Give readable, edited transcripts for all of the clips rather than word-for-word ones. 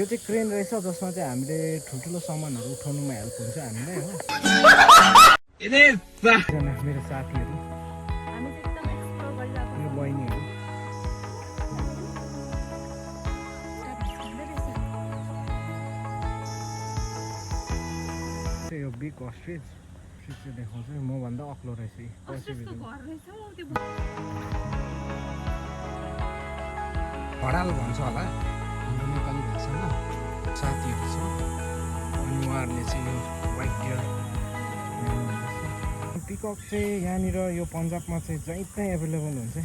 यो चाहिँ क्रेन रहेछ जसमा चाहिँ हामीले ठुल्ठुलो सामानहरू उठाउनुमा हेल्प हुन्छ हामीलाई हो। मेरो साथीहरू मेरो बहिनीहरू यो बिग अस्ट्रिच चाहिँ देखाउँछ मभन्दा अग्लो रहेछ हडाल भन्छ होला हाम्रो नेपाली भाषामा। साथीहरू छ अनि उहाँहरूले चाहिँ यो वाइट डियर पिकक चाहिँ यहाँनिर यो पन्जाबमा चाहिँ जहीँ तहीँ एभाइलेबल हुन्छ।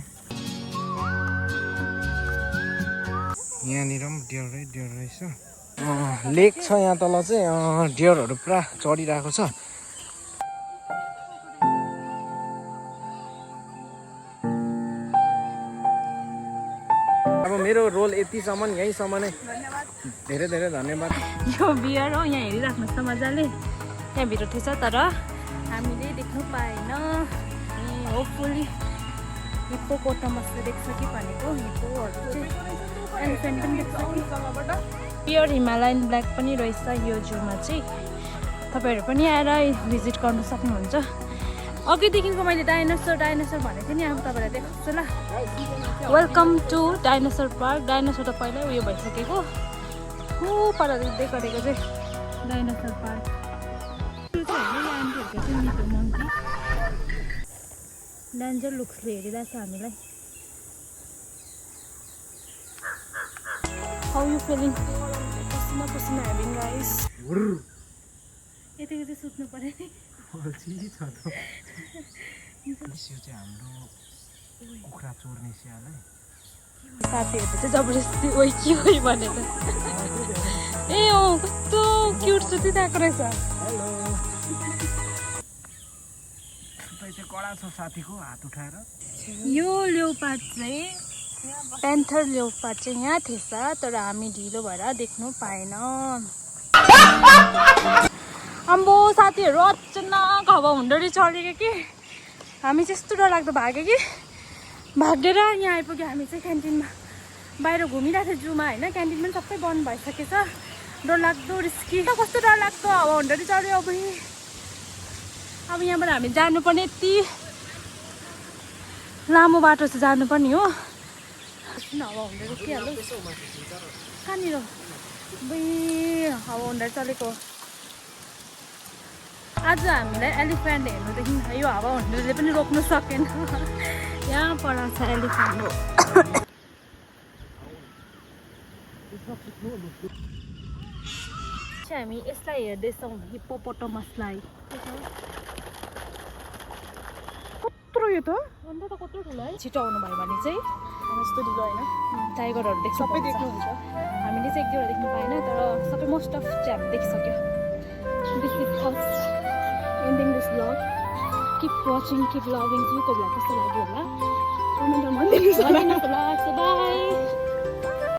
यहाँनिर पनि डियर रहेछ। लेक छ यहाँ तल चाहिँ डियरहरू पुरा चढिरहेको छ। अब मेरो रोल यतिसम्म यहीँसम्म नै। धेरै धेरै धन्यवाद। यो बियर हो यहाँ हेरिराख्नुहोस् त मजाले। त्यहाँ भित्र थिएछ तर हामीले देख्नु पाएन। होपफुली हिप्पोपोटामसले देख्छ कि भनेको। हिप्पोहरू चाहिँ एलिफेन्ट पनि देख्छ कि। प्योर हिमालयन ब्ल्याक पनि रहेछ यो जूमा चाहिँ। तपाईँहरू पनि आएर भिजिट गर्नु सक्नुहुन्छ। अघिदेखिको मैले डाइनोसर भनेको थिएँ नि, अब तपाईँलाई देखाउँछु ल। Welcome to dinosaur park. Dinosaur त पहिल्यै उयो भइसकेको हो पर देख्दै गरेको चाहिँ डाइनोसर पार्क। त्यो चाहिँ होइन आन्टीहरूको चाहिँ मिठो मङ्की डेन्जर लुक्सले हेरिरहेको छ हामीलाई। How you feeling? पसिना हेभिङ गाइस। यति सुत्नु पर्यो नि। यो चाहिँ हाम्रो कुखुरा चोर्ने स्याल है। साथीहरूले चाहिँ जबरजस्ती ओइ के ओइ भनेर। ए अँ कस्तो क्युट सुतिरहेको रहेछ। कडा छ साथीको हात उठाएर। यो लेउपार्ड चाहिँ प्यान्थर लेउपार्ड चाहिँ यहाँ थिएछ तर हामी ढिलो भएर देख्नु पाएन। अम्बो साथीहरू अचानक हावा हुन्डरी चढेको कि हामी चाहिँ यस्तो डरलाग्दो भाग्यो कि भागेर यहाँ आइपुग्यो। हामी चाहिँ क्यान्टिनमा बाहिर घुमिरहेको थियो जूमा होइन। क्यान्टिन पनि सबै बन्द भइसकेछ। डरलाग्दो रिस्की कस्तो डरलाग्दो हावा हुन्डरी चढ्यो। अब यहाँबाट हामी जानुपर्ने यति लामो बाटो चाहिँ जानुपर्ने हो। हावा हुन्डरी रोकिहाल्यो कहाँनिर हावा हुन्डरी चलेको। आज हामीलाई एलिफेन्ट हेर्नुदेखि यो हावा हुन्डरीले पनि रोक्नु सकेन। यहाँ पर छ एलिफेन्ट हो। हामी यसलाई हेर्दैछौँ हिप्पोपोटामसलाई। कत्रो यो त अन्त त कत्रो ठुलो है। छिटो आउनु भयो भने चाहिँ यस्तो ढिलो होइन टाइगरहरू देख्छ सबै देख्नुहुन्छ। हामीले चाहिँ एक दुईवटा देख्नु पाएन तर सबै मोस्ट अफ चाहिँ हामी देखिसक्यो। This is first ending this vlog. Keep watching, keep loving. You को vlog कस्तो लाग्यो होला कमेन्टमा भनिदिनुहोस् होला। So bye.